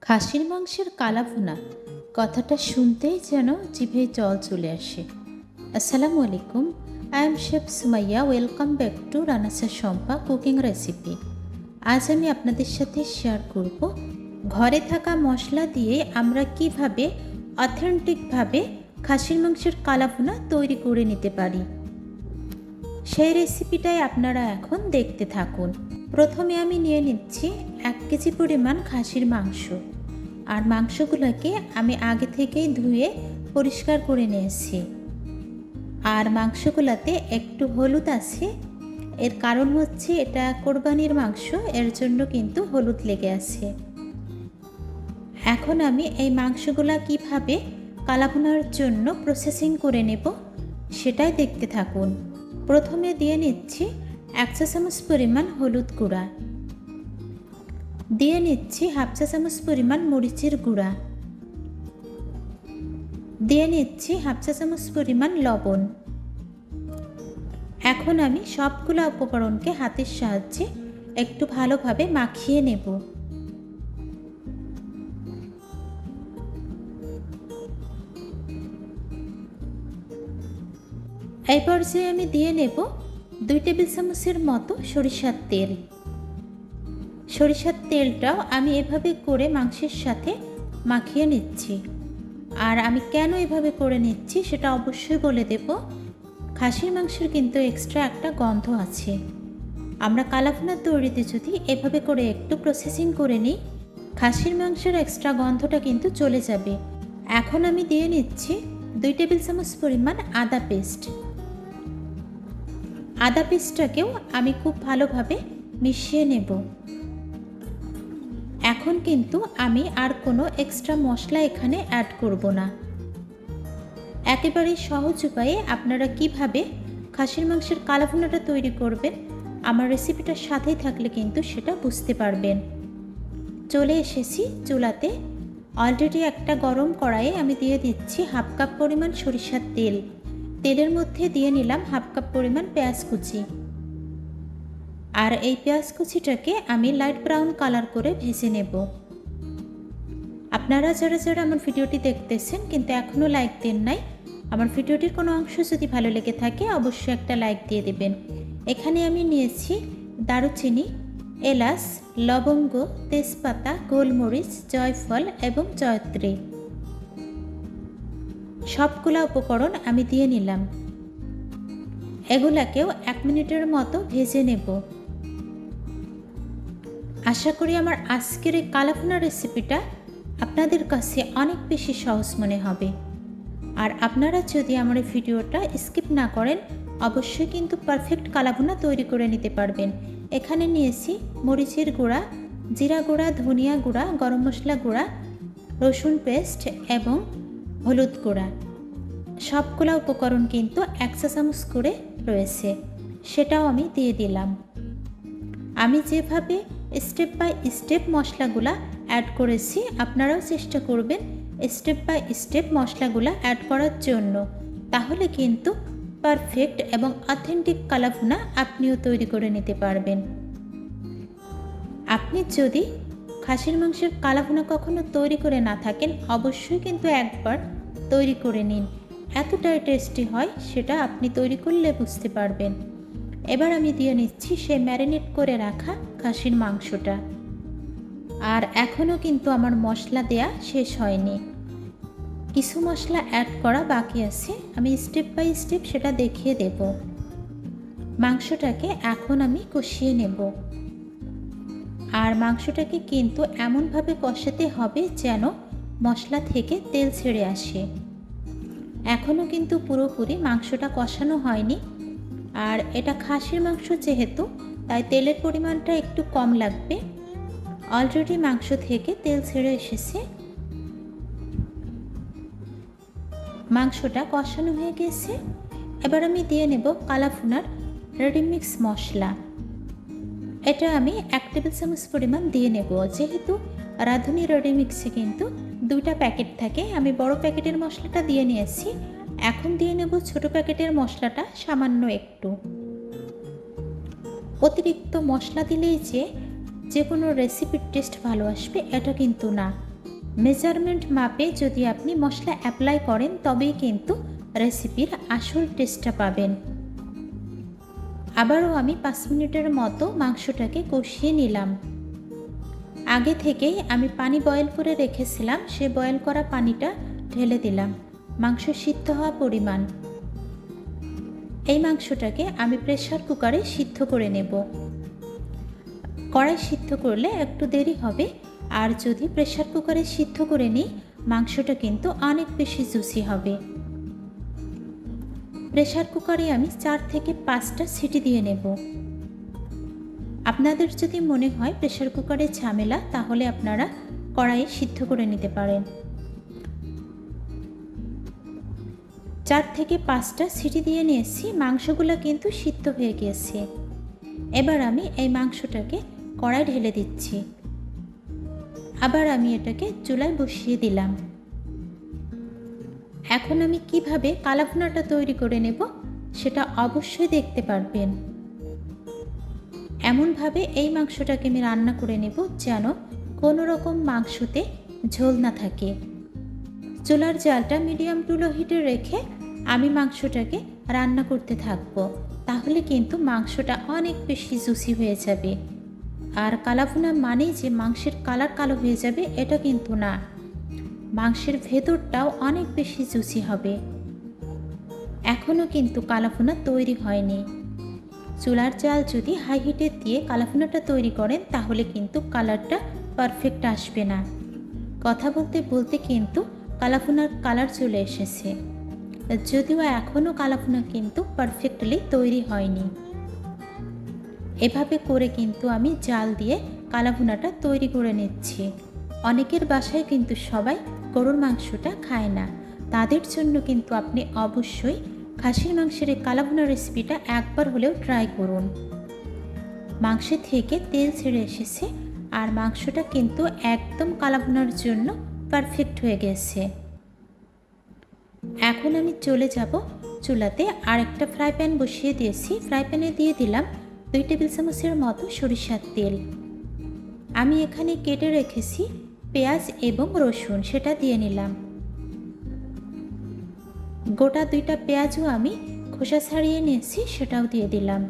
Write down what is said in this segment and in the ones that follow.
খাসির মাংসের কালাভুনা কথাটা শুনতেই যেন জিভে জল চলে আসে। আসসালামু আলাইকুম, I am chef Sumaiya. Welcome back to রানাসা শম্পা কুকিং রেসিপি। আজ আমি আপনাদের সাথে শেয়ার করব ঘরে থাকা মশলা দিয়ে আমরা কিভাবে অথেন্টিকভাবে খাসির মাংসের কালাভুনা তৈরি করে নিতে পারি। সেই রেসিপিটাই আপনারা এখন দেখতে থাকুন। প্রথমে আমি নিয়ে নিচ্ছি 1 কেজি পরিমাণ খাসির মাংস। আর মাংসগুলোকে আমি আগে থেকেই ধুয়ে পরিষ্কার করে নিয়েছি। আর মাংসগুলোতে একটু হলুদ আছে, এর কারণ হচ্ছে এটা কোরবানির মাংস, এর জন্য কিন্তু হলুদ লেগে আছে। এখন আমি এই মাংসগুলা কিভাবে কালাভুনার জন্য প্রসেসিং করে নেব সেটাই দেখতে থাকুন। প্রথমে দিয়ে নিচ্ছি 1 চা চামচ পরিমাণ হলুদ গুঁড়া, দিয়ে নিচ্ছি 1/2 চা চামচ পরিমাণ মরিচের গুঁড়া, দিয়ে নিচ্ছি 1/2 চা চামচ পরিমাণ লবণ। এখন আমি সবগুলো উপকরণকে হাতের সাহায্যে একটু ভালোভাবে মাখিয়ে নেব। এই পর্যায়ে আমি দিয়ে নেব 2 টেবিল চামচের মতো সরিষার তেল। সরিষার তেলটাও আমি এভাবে করে মাংসের সাথে মাখিয়ে নিচ্ছি। আর আমি কেন এভাবে করে নিচ্ছি সেটা অবশ্যই বলে দেব। খাসির মাংসের কিন্তু এক্সট্রা একটা গন্ধ আছে। আমরা কালাভুনা তৈরিতে যদি এভাবে করে একটু প্রসেসিং করে নিই, খাসির মাংসের এক্সট্রা গন্ধটা কিন্তু চলে যাবে। এখন আমি দিয়ে নিচ্ছি 2 টেবিল চামচ পরিমাণ আদা পেস্ট। আদা পেস্টটাকেও আমি খুব ভালোভাবে মিশিয়ে নেব। এখন কিন্তু আমি আর কোনো এক্সট্রা মশলা এখানে অ্যাড করব না। একেবারে সহজ উপায়ে আপনারা কিভাবে খাসির মাংসের কালাভুনাটা তৈরি করবেন আমার রেসিপিটার সাথেই থাকলে কিন্তু সেটা বুঝতে পারবেন। চলে এসেছি চুলাতে। অলরেডি একটা গরম কড়াইয়ে আমি দিয়ে দিচ্ছি 1/2 কাপ পরিমাণ সরিষার তেল। তেলের মধ্যে দিয়ে নিলাম 1/2 কাপ পরিমাণ পেঁয়াজ কুচি। আর এই পেঁয়াজ কুচিটাকে আমি লাইট ব্রাউন কালার করে ভেজে নেব। আপনারা যারা যারা আমার ভিডিওটি দেখতেছেন কিন্তু এখনও লাইক দেন নাই, আমার ভিডিওটির কোনো অংশ যদি ভালো লেগে থাকে অবশ্যই একটা লাইক দিয়ে দেবেন। এখানে আমি নিয়েছি দারুচিনি, এলাচ, লবঙ্গ, তেজপাতা, গোলমরিচ, জয়ফল এবং জয়ত্রী। সবগুলা উপকরণ আমি দিয়ে নিলাম। এগুলাকেও 1 মিনিটের মতো ভেজে নেব। আশা করি আমার আজকের এই কালাভুনা রেসিপিটা আপনাদের কাছে অনেক বেশি সহজ মনে হবে। আর আপনারা যদি আমার এই ভিডিওটা স্কিপ না করেন অবশ্যই কিন্তু পারফেক্ট কালাভুনা তৈরি করে নিতে পারবেন। এখানে নিয়েছি মরিচের গুঁড়া, জিরা গুঁড়া, ধনিয়া গুঁড়া, গরম মশলা গুঁড়া, রসুন পেস্ট এবং হলুদ গুঁড়া। সবগুলো উপকরণ কিন্তু 1 চা চামচ করে রয়েছে, সেটাও আমি দিয়ে দিলাম। আমি যেভাবে স্টেপ বাই স্টেপ মশলাগুলা অ্যাড করেছি আপনারাও চেষ্টা করবেন স্টেপ বাই স্টেপ মশলাগুলা অ্যাড করার জন্য, তাহলে কিন্তু পারফেক্ট এবং অথেন্টিক কালাভুনা আপনিও তৈরি করে নিতে পারবেন। আপনি যদি খাসির মাংসের কালাভুনা কখনো তৈরি করে না থাকেন অবশ্যই কিন্তু একবার তৈরি করে নিন। এতটাই টেস্টি হয় সেটা আপনি তৈরি করলে বুঝতে পারবেন। এবার আমি দিয়ে নিচ্ছি সেই ম্যারিনেট করে রাখা খাসির মাংসটা। আর এখনও কিন্তু আমার মশলা দেয়া শেষ হয়নি, কিছু মশলা অ্যাড করা বাকি আছে, আমি স্টেপ বাই স্টেপ সেটা দেখিয়ে দেব। মাংসটাকে এখন আমি কষিয়ে নেব। আর মাংসটাকে কিন্তু এমনভাবে কষাতে হবে যেন মশলা থেকে তেল ছেড়ে আসে। এখনও কিন্তু পুরোপুরি মাংসটা কষানো হয়নি। আর এটা খাসির মাংস যেহেতু তাই তেলের পরিমাণটা একটু কম লাগবে। অলরেডি মাংস থেকে তেল ছেড়ে এসেছে, মাংসটা কষানো হয়ে গেছে। এবার আমি দিয়ে নেব কালাভুনার রেডিমিক্স মশলা। এটা আমি 1 টেবিল চামচ পরিমাণ দিয়ে নেব। যেহেতু রাঁধুনি রেডিমিক্সে কিন্তু 2টা প্যাকেট থাকে, আমি বড় প্যাকেটের মশলাটা দিয়ে নিয়েছি। এখন দিয়ে নেব ছোট প্যাকেটের মশলাটা সামান্য একটু। অতিরিক্ত মশলা দিলেই যে কোনো রেসিপির টেস্ট ভালো আসবে এটা কিন্তু না। মেজারমেন্ট মাপে যদি আপনি মশলা অ্যাপ্লাই করেন তবেই কিন্তু রেসিপির আসল টেস্টটা পাবেন। আবারও আমি 5 মিনিটের মতো মাংসটাকে কষিয়ে নিলাম। আগে থেকেই আমি পানি বয়েল করে রেখেছিলাম, সে বয়েল করা পানিটা ঢেলে দিলাম মাংস সিদ্ধ হওয়া পরিমাণ। এই মাংসটাকে আমি প্রেসার কুকারে সিদ্ধ করে নেব। কড়াই সিদ্ধ করলে একটু দেরি হবে, আর যদি প্রেসার কুকারে সিদ্ধ করে নিই মাংসটা কিন্তু অনেক বেশি জুসি হবে। প্রেসার কুকারে আমি 4 থেকে 5টা সিটি দিয়ে নেব। আপনাদের যদি মনে হয় প্রেসার কুকারে ঝামেলা, তাহলে আপনারা কড়াইয়ে সিদ্ধ করে নিতে পারেন। 4 থেকে 5টা সিটি দিয়ে নিয়েছি, মাংসগুলো কিন্তু সিদ্ধ হয়ে গিয়েছে। এবার আমি এই মাংসটাকে কড়াই ঢেলে দিচ্ছি। আবার আমি এটাকে চুলায় বসিয়ে দিলাম। এখন আমি কিভাবে কালাভুনাটা তৈরি করে নেব সেটা অবশ্যই দেখতে পারবেন। এমনভাবে এই মাংসটাকে আমি রান্না করে নেব যেন কোনো রকম মাংসতে ঝোল না থাকে। চুলার জালটা মিডিয়াম টু লো হিটে রেখে আমি মাংসটাকে রান্না করতে থাকব, তাহলে কিন্তু মাংসটা অনেক বেশি জুসি হয়ে যাবে। আর কালাভুনা মানেই যে মাংসের কালার কালো হয়ে যাবে এটা কিন্তু না, মাংসের ভেতরটাও অনেক বেশি জুসি হবে। এখনও কিন্তু কালাভুনা তৈরি হয়নি। চুলার জাল যদি হাই হিটে দিয়ে কালাভুনাটা তৈরি করেন তাহলে কিন্তু কালারটা পারফেক্ট আসবে না। কথা বলতে বলতে কিন্তু কালাভুনার কালার চলে এসেছে, যদিও এখনও কালাভুনা কিন্তু পারফেক্টলি তৈরি হয়নি। এভাবে করে কিন্তু আমি জাল দিয়ে কালাভুনাটা তৈরি করে নিচ্ছি। অনেকের বাসায় কিন্তু সবাই গরুর মাংসটা খায় না, তাদের জন্য কিন্তু আপনি অবশ্যই খাসির মাংসের এই কালাভুনা রেসিপিটা একবার হলেও ট্রাই করুন। মাংস থেকে তেল ছেড়ে এসেছে আর মাংসটা কিন্তু একদম কালাভুনার জন্য পারফেক্ট হয়ে গেছে। এখন আমি চলে যাব চুলাতে, আর একটা ফ্রাই প্যান বসিয়ে দিয়েছি। ফ্রাই প্যানে দিয়ে দিলাম 2 টেবিল চামচের মতো সরিষার তেল। আমি এখানে কেটে রেখেছি পেঁয়াজ এবং রসুন, সেটা দিয়ে নিলাম। গোটা 2টা পেঁয়াজও আমি খোসা ছাড়িয়ে নিয়েছি, সেটাও দিয়ে দিলাম।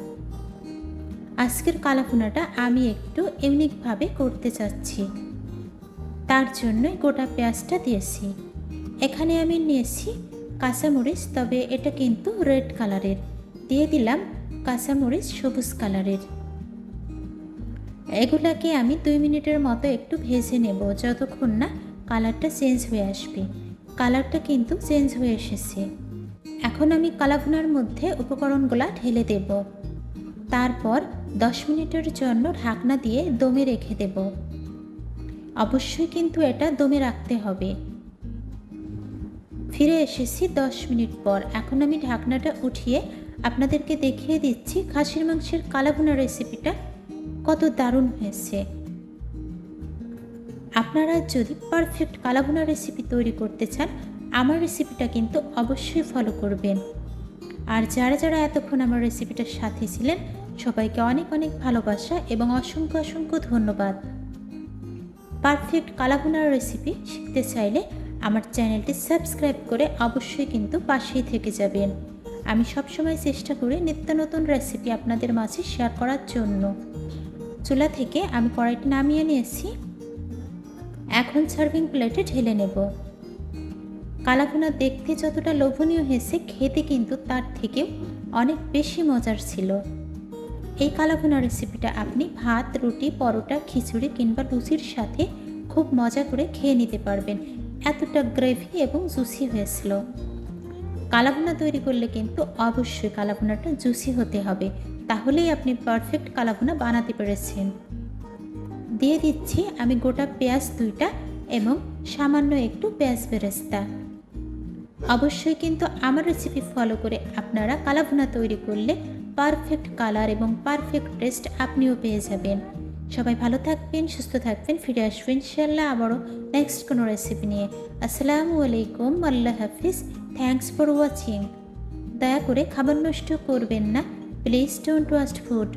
আজকের কালাভুনাটা আমি একটু ইউনিকভাবে করতে চাচ্ছি, তার জন্যই গোটা পেঁয়াজটা দিয়েছি। এখানে আমি নিয়েছি কাঁচামরিচ, তবে এটা কিন্তু রেড কালারের। দিয়ে দিলাম কাঁচামরিচ সবুজ কালারের। এগুলাকে আমি 2 মিনিটের মতো একটু ভেজে নেব, যতক্ষণ না কালারটা চেঞ্জ হয়ে আসবে। কালারটা কিন্তু চেঞ্জ হয়ে এসেছে। এখন আমি কালাভুনার মধ্যে উপকরণগুলো ঢেলে দেব। তারপর 10 মিনিটের জন্য ঢাকনা দিয়ে দমে রেখে দেব। অবশ্যই কিন্তু এটা দমে রাখতে হবে। ফিরে এসেছি 10 মিনিট পর। এখন আমি ঢাকনাটা উঠিয়ে আপনাদেরকে দেখিয়ে দিচ্ছি খাসির মাংসের কালাভুনা রেসিপিটা কত দারুণ হয়েছে। আপনারা যদি পারফেক্ট কালাভুনা রেসিপি তৈরি করতে চান আমার রেসিপিটা কিন্তু অবশ্যই ফলো করবেন। আর যারা যারা এতক্ষণ আমার রেসিপিটার সাথে ছিলেন সবাইকে অনেক অনেক ভালোবাসা এবং অসংখ্য অসংখ্য ধন্যবাদ। পারফেক্ট কালাভুনার রেসিপি শিখতে চাইলে আমার চ্যানেলটি সাবস্ক্রাইব করে অবশ্যই কিন্তু পাশেই থেকে যাবেন। আমি সবসময় চেষ্টা করি নিত্য নতুন রেসিপি আপনাদের মাঝে শেয়ার করার জন্য। চুলা থেকে আমি কড়াইটি নামিয়ে নিয়েছি, এখন সার্ভিং প্লেটে ঢেলে নেব। কালাভুনা দেখতে যতটা লোভনীয় হয়েছে, খেতে কিন্তু তার থেকেও অনেক বেশি মজার ছিল। এই কালাভুনা রেসিপিটা আপনি ভাত, রুটি, পরোটা, খিচুড়ি কিংবা লুচির সাথে খুব মজা করে খেয়ে নিতে পারবেন। এতটা গ্রেভি এবং জুসি হয়েছিল। কালাভুনা তৈরি করলে কিন্তু অবশ্যই কালাভুনাটা জুসি হতে হবে, তাহলেই আপনি পারফেক্ট কালাভুনা বানাতে পেরেছেন। দিয়ে দিচ্ছি আমি গোটা পেঁয়াজ 2টা এবং সামান্য একটু পেঁয়াজ বেরেস্তা। অবশ্যই কিন্তু আমার রেসিপি ফলো করে আপনারা কালাভুনা তৈরি করলে পারফেক্ট কালার এবং পারফেক্ট টেস্ট আপনিও পেয়ে যাবেন। সবাই ভালো থাকবেন, সুস্থ থাকবেন, ফিরে আসবেন ইনশাআল্লাহ আবারও নেক্সট কোনো রেসিপি নিয়ে। আসসালামু আলাইকুম, আল্লাহ হাফিজ, থ্যাংকস ফর ওয়াচিং। দয়া করে খাবার নষ্ট করবেন না, প্লিজ ডোন্ট ওয়েস্ট ফুড।